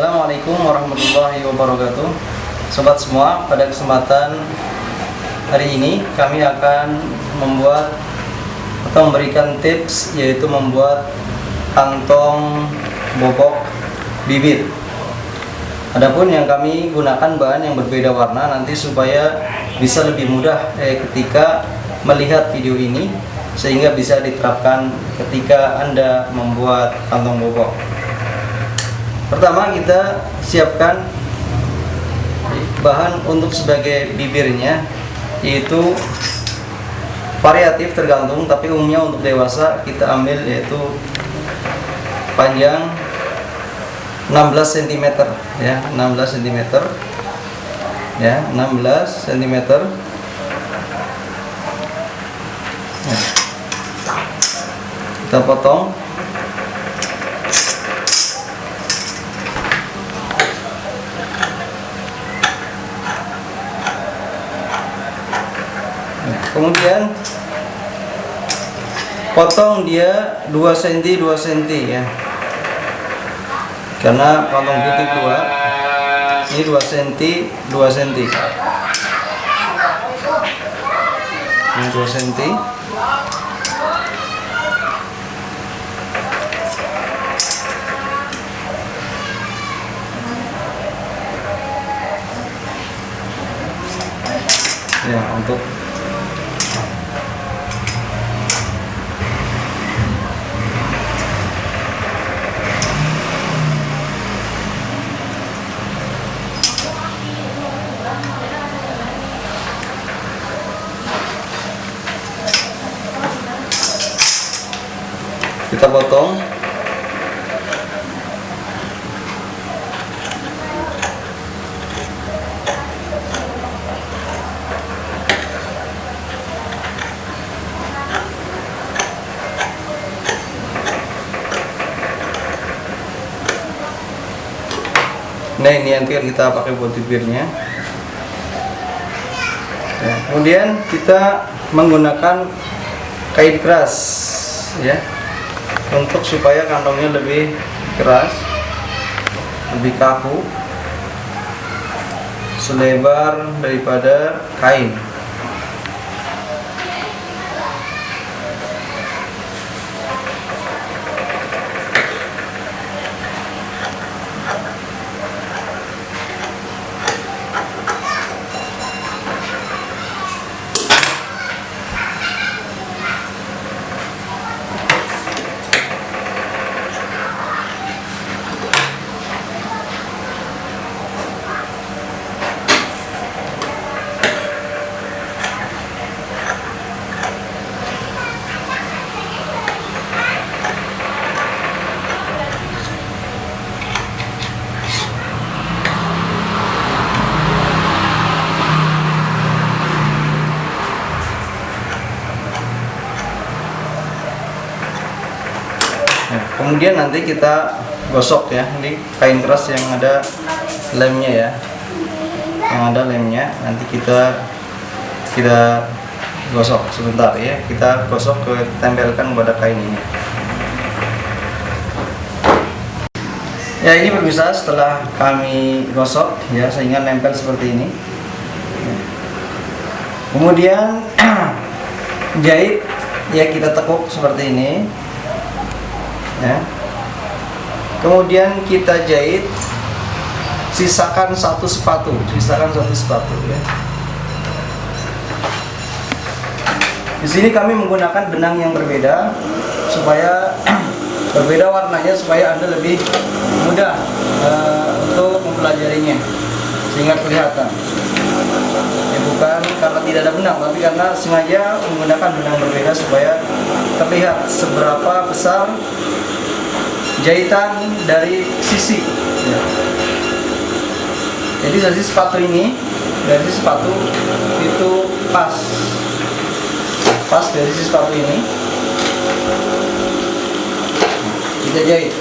Assalamualaikum warahmatullahi wabarakatuh. Sobat semua, pada kesempatan hari ini kami akan membuat atau memberikan tips, yaitu membuat kantong bobok bibit. Adapun yang kami gunakan bahan yang berbeda warna nanti supaya bisa lebih mudah ketika melihat video ini, sehingga bisa diterapkan ketika Anda membuat kantong bobok. Pertama, kita siapkan bahan untuk sebagai bibirnya, yaitu variatif tergantung, tapi umumnya untuk dewasa kita ambil yaitu panjang 16 cm ya, 16 cm ya, 16 cm. Nah, kita potong. Kemudian potong dia 2 cm 2 cm ya, karena kantong titik 2 ini 2 cm 2 cm, ini 2 cm. Ya, untuk kita potong. Nah, ini yang kita pakai buat bibirnya. Nah, kemudian kita menggunakan kain keras ya, untuk supaya kantongnya lebih keras, lebih kaku, selebar daripada kain. Kemudian nanti kita gosok ya, ini kain keras yang ada lemnya ya, yang ada lemnya. Nanti kita gosok sebentar ya, kita gosok, tempelkan pada kain ini. Ya, ini pemirsa, setelah kami gosok ya, sehingga nempel seperti ini. Kemudian jahit ya, kita tekuk seperti ini ya. Kemudian kita jahit, sisakan satu sepatu ya. Di sini kami menggunakan benang yang berbeda supaya berbeda warnanya, supaya Anda lebih mudah untuk mempelajarinya sehingga kelihatan. Ya, bukan karena tidak ada benang, tapi karena sengaja menggunakan benang berbeda supaya terlihat seberapa besar jahitan dari sisi ya. Jadi dari sepatu ini, dari sepatu itu pas dari sepatu ini kita jahit.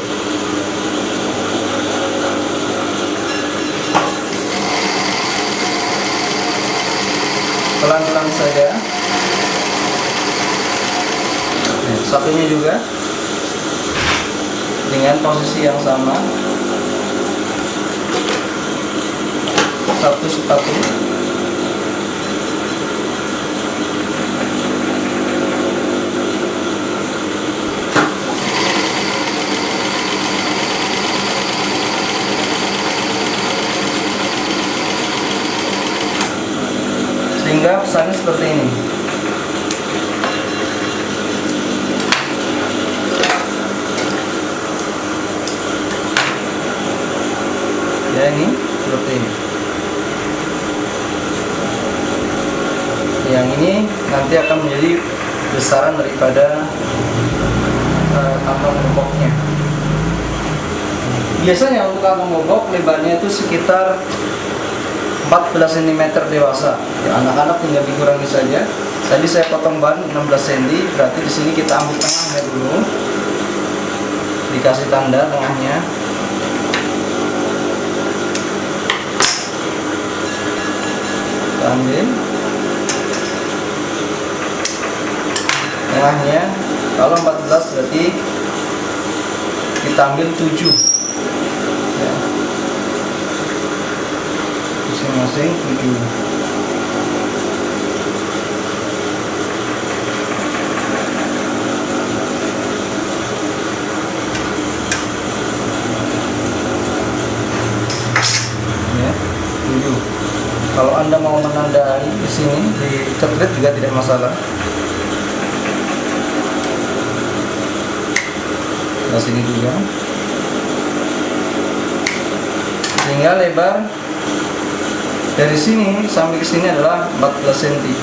Pelan-pelan saja. Satunya juga dengan posisi yang sama. satu sepatu. Sehingga pesannya seperti ini. Ya, ini seperti ini. Yang ini nanti akan menjadi besaran daripada kantong boboknya. Biasanya untuk kantong bobok lebarnya itu sekitar 14 cm dewasa. Ya, anak-anak tinggal dikurangi saja. Tadi saya potong ban 16 cm, berarti di sini kita ambil tengahnya dulu. Dikasih tanda tengahnya. Kita ambil tengahnya. Kalau 14 berarti kita ambil 7. Ya. Masing-masing 7. Ya, 7. Kalau Anda mau menandai di sini di cetrit juga tidak masalah. Nah, sini juga. Sehingga lebar dari sini sampai ke sini adalah 14 cm.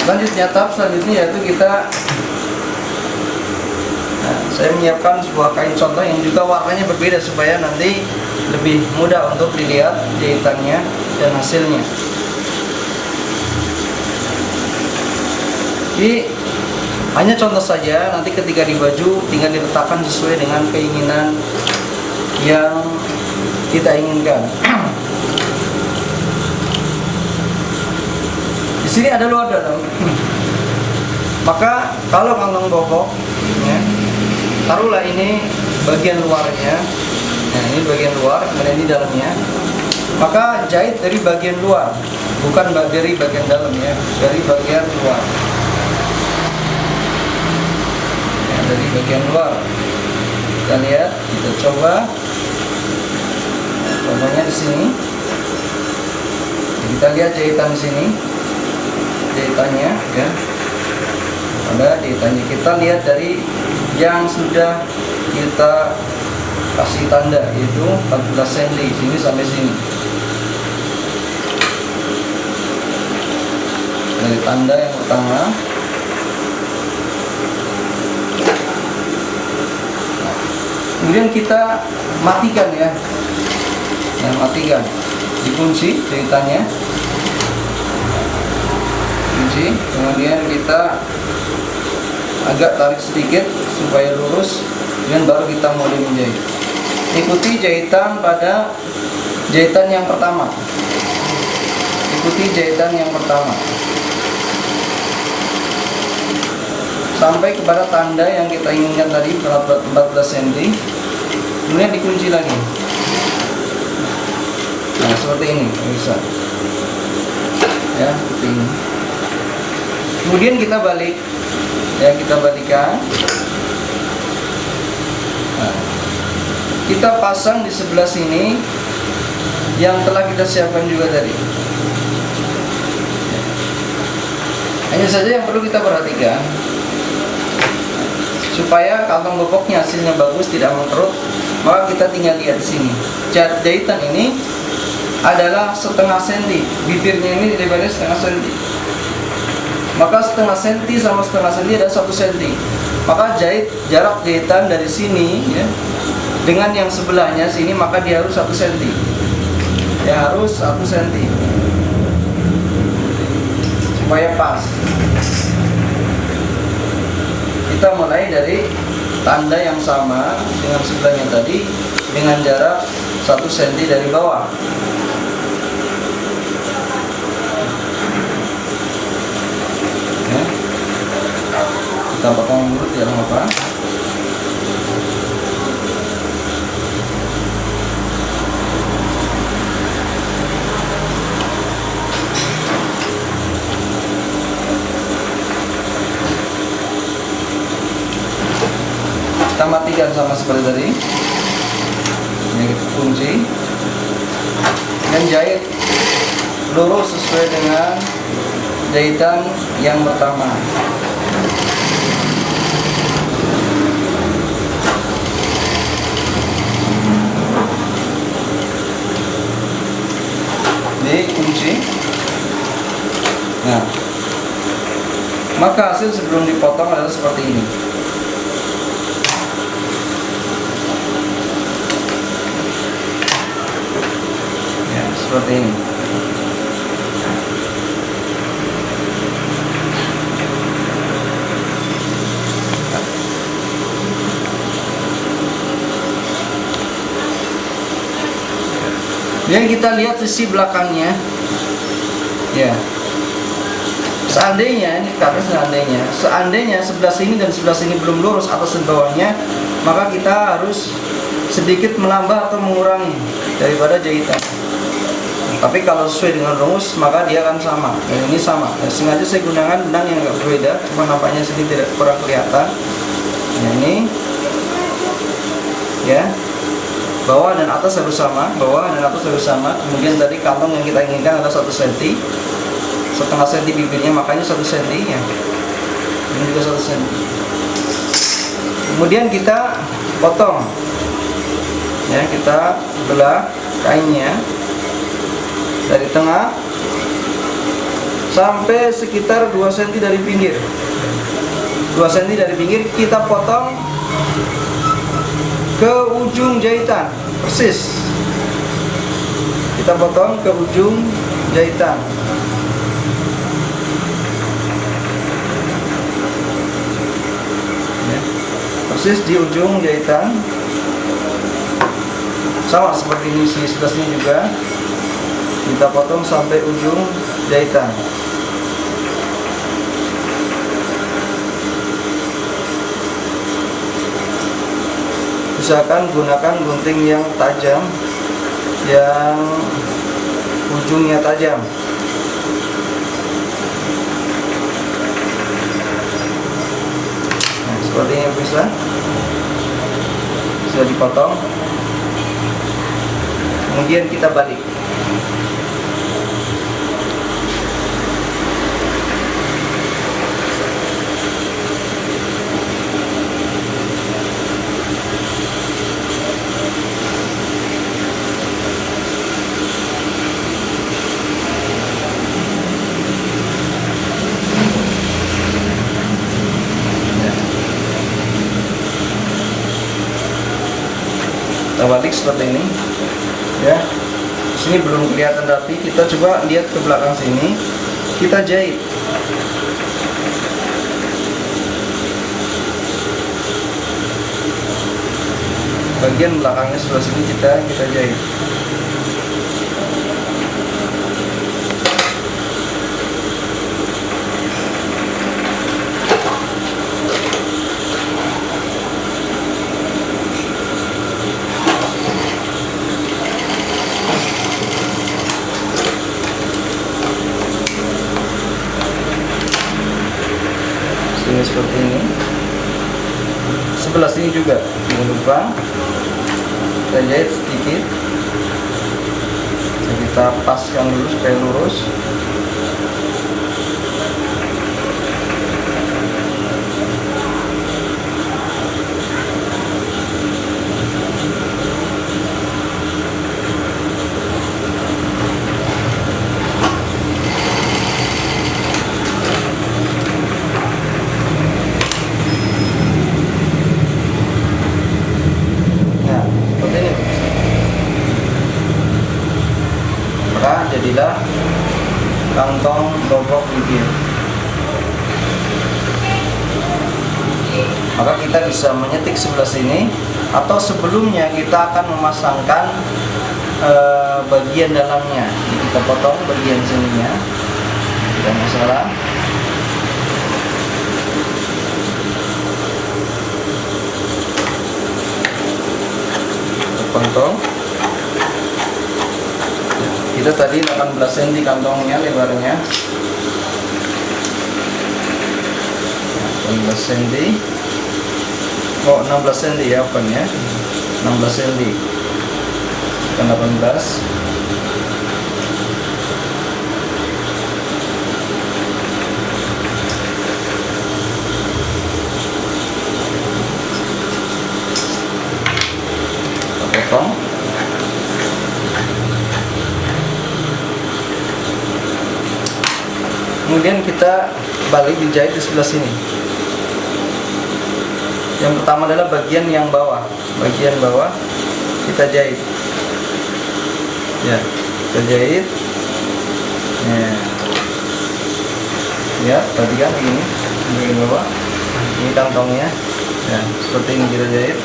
Selanjutnya, tahap selanjutnya yaitu kita saya menyiapkan sebuah kain contoh yang juga warnanya berbeda supaya nanti lebih mudah untuk dilihat jahitannya dan hasilnya. Jadi hanya contoh saja, nanti ketika di baju tinggal diletakkan sesuai dengan keinginan yang kita inginkan. Di sini ada luar dalam. Maka kalau kantong bobok, ya, taruhlah ini bagian luarnya. Nah, ini bagian luar, kemudian ini dalamnya. Maka jahit dari bagian luar, bukan dari bagian dalam ya, dari bagian luar. Ya, dari bagian luar. Kita lihat, kita coba. Contohnya di sini. Kita lihat jahitan di sini. Jahitannya ya. Ada jahitannya. Kita lihat dari yang sudah kita kasih tanda, yaitu 14 cm sini sampai sini. Dari tanda yang pertama. Kemudian kita matikan ya. Nah, matikan. Dikunci jahitannya. Kunci. Kemudian kita agak tarik sedikit supaya lurus, dan baru kita mulai menjahit. Ikuti jahitan pada jahitan yang pertama. Ikuti jahitan yang pertama sampai kepada tanda yang kita inginkan tadi, 14 cm. Kemudian dikunci lagi. Nah, seperti ini bisa. Ya, seperti ini. Kemudian kita balik. Ya, kita balikkan. Nah, kita pasang di sebelah sini yang telah kita siapkan juga tadi. Hanya saja yang perlu kita perhatikan, supaya kantong boboknya hasilnya bagus, tidak mengkerut, maka kita tinggal lihat di sini. Jahitan ini adalah setengah senti, bibirnya ini lebarnya setengah senti. Maka setengah senti sama setengah senti ada 1 senti. Maka jahit jarak jahitan dari sini ya, dengan yang sebelahnya sini, maka dia harus 1 senti. Ya, harus 1 senti supaya pas. Kita mulai dari tanda yang sama dengan sebelahnya tadi, dengan jarak 1 senti dari bawah. Kita potong dulu, tidak apa-apa. kita matikan sama seperti tadi. Ini kita kunci dan jahit lurus sesuai dengan jahitan yang pertama. Dikunci. Nah, maka hasil sebelum dipotong adalah seperti ini. Ya, seperti ini. Dan kita lihat sisi belakangnya. Ya. Seandainya, ini kata seandainya sebelah sini dan sebelah sini belum lurus atas dan bawahnya, maka kita harus sedikit menambah atau mengurangi daripada jahitan. Tapi kalau sesuai dengan rumus, maka dia akan sama. Dan ini sama. Dan sengaja saya gunakan benang yang agak berbeda, cuma nampaknya sini tidak kurang kelihatan. Nah, ini, ya. Bawah dan atas harus sama, Kemudian tadi kantong yang kita inginkan adalah 1 cm, setengah senti bibirnya, makanya 1 cm ya. Ini juga 1 cm. Kemudian kita potong, ya, kita belah kainnya dari tengah sampai sekitar 2 cm dari pinggir. 2 cm dari pinggir kita potong ke ujung jahitan, persis. Kita potong ke ujung jahitan. Ya, persis di ujung jahitan. Sama seperti ini sih, sebelah sini juga. Kita potong sampai ujung jahitan. Usahakan gunakan gunting yang tajam, yang ujungnya tajam. Nah, seperti ini bisa dipotong. Kemudian kita balik. Kita balik seperti ini, ya. Sini belum kelihatan rapi. Kita coba lihat ke belakang sini. Kita jahit. Bagian belakangnya sebelah sini kita jahit. Seperti ini. Sebelah sini juga jangan lupa kita jahit sedikit. Kita paskan dulu supaya lurus. Jadilah kantong lobok bibir. Maka kita bisa menyetik sebelah sini, atau sebelumnya kita akan memasangkan bagian dalamnya. Jadi kita potong bagian sininya, tidak masalah. Potong. Kita tadi 18 cm kantongnya lebarnya, 18 cm. Oh, 16 cm ya opennya. 16 cm. Tekan 18. Potong. Kemudian kita balik dijahit di sebelah sini. Yang pertama adalah bagian yang bawah. Bagian bawah kita jahit. Ya, kita jahit. Ya, perhatikan begini. Bagian bawah. Ini kantongnya. Ya, seperti ini kita jahit.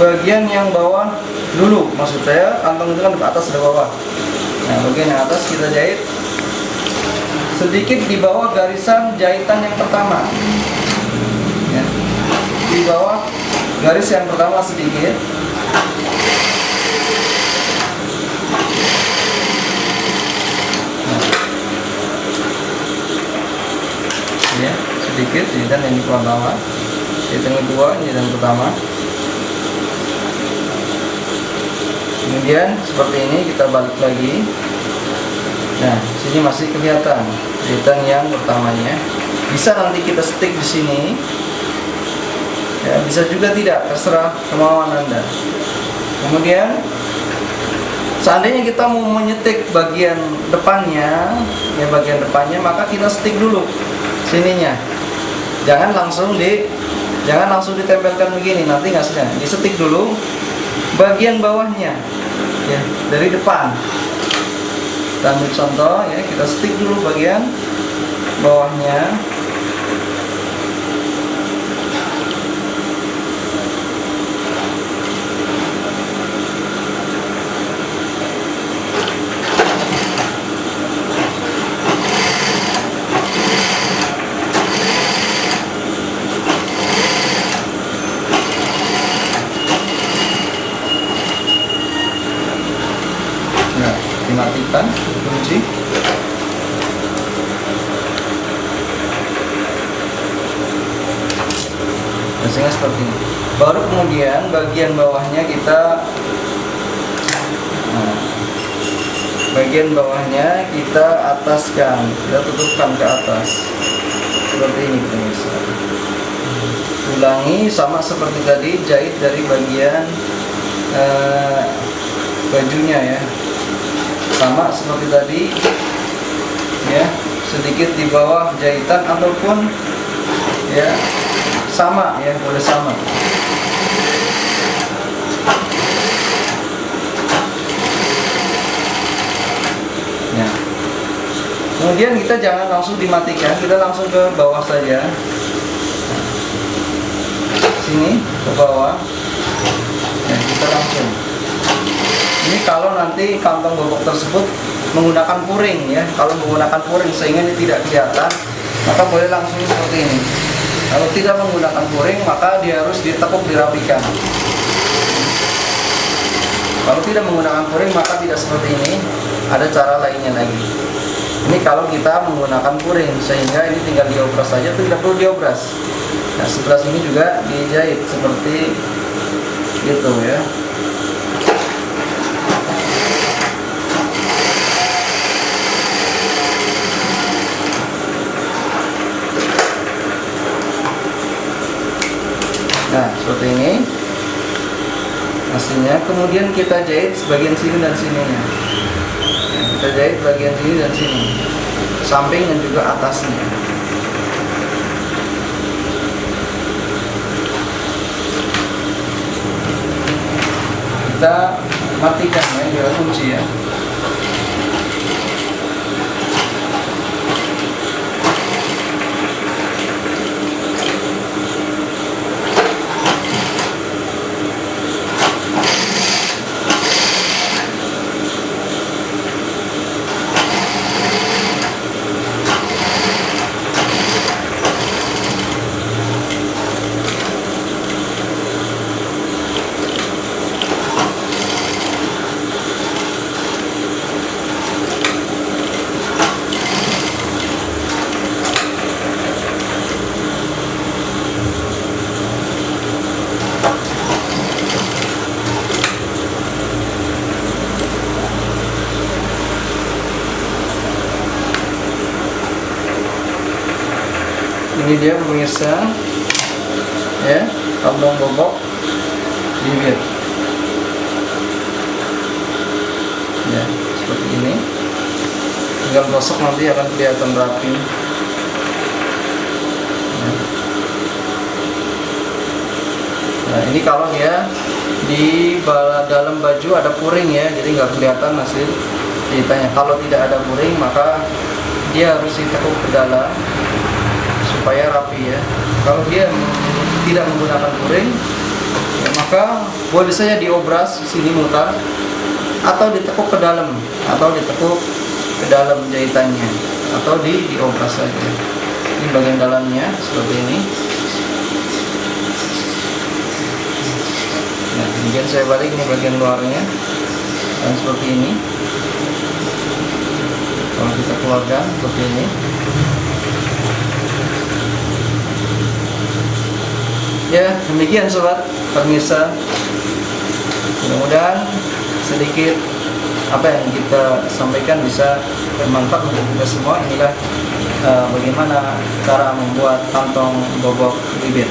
Bagian yang bawah dulu, maksud saya kantong itu kan ke atas dan bawah. Nah, bagian yang atas kita jahit sedikit di bawah garisan jahitan yang pertama. Ya. Di bawah garis yang pertama sedikit. Nah. Ya, sedikit jahitan yang pertama. Jahitan kedua, jahitan pertama. Kemudian seperti ini kita balik lagi. Nah, sini masih kelihatan jahitan yang pertamanya. Bisa nanti kita stick di sini. Ya, bisa juga tidak, terserah kemauan Anda. Kemudian seandainya kita mau menyetik bagian depannya, ya bagian depannya, maka kita stick dulu sininya. Jangan langsung ditempelkan begini, nanti ngasihnya. Disetik dulu bagian bawahnya. Ya, dari depan. Kita ambil contoh ya, kita stick dulu bagian bawahnya. Dimatikan, kunci. Biasanya seperti ini. Baru kemudian bagian bawahnya kita ataskan, kita tutupkan ke atas seperti ini pemirsa. Ulangi sama seperti tadi, jahit dari bagian bajunya ya. Sama seperti tadi ya, sedikit di bawah jahitan ataupun ya sama ya, boleh sama. Ya. Kemudian kita jangan langsung dimatikan, kita langsung ke bawah saja. Sini ke bawah. Ya, kita langsung. Ini kalau nanti kantong gobok tersebut menggunakan puring ya. Kalau menggunakan puring sehingga ini tidak kelihatan, maka boleh langsung seperti ini. Kalau tidak menggunakan puring, maka dia harus ditekuk, dirapikan. Kalau tidak menggunakan puring, maka tidak seperti ini. Ada cara lainnya lagi. Ini kalau kita menggunakan puring, sehingga ini tinggal diobras saja, tidak perlu diobras. Nah, sebelah sini juga dijahit seperti itu ya. Nah, seperti ini hasilnya. Kemudian kita jahit bagian sini dan sininya. Nah, kita jahit bagian sini dan sini, samping dan juga atasnya. Kita matikan ya, dia kunci ya. Ini dia pemirsa, ya, kantong bobok bibit. Ya, seperti ini. Tinggal gosok nanti akan kelihatan rapi. Nah, ini kalau dia di dalam baju ada puring ya, jadi nggak kelihatan hasil jahitannya. Kalau tidak ada puring, maka dia harus ditekuk ke dalam supaya rapi ya. Kalau dia tidak menggunakan puring, ya, maka boleh saja diobras sini mutar, atau ditekuk ke dalam, jahitannya, atau diobras saja. Ini bagian dalamnya seperti ini. Nah, kemudian saya balik, ini bagian luarnya, dan seperti ini. Kalau kita keluarkan seperti ini. Ya, demikian sobat pemirsa. Mudah-mudahan sedikit apa yang kita sampaikan bisa bermanfaat untuk kita semua. Inilah bagaimana cara membuat kantong bobok bibit.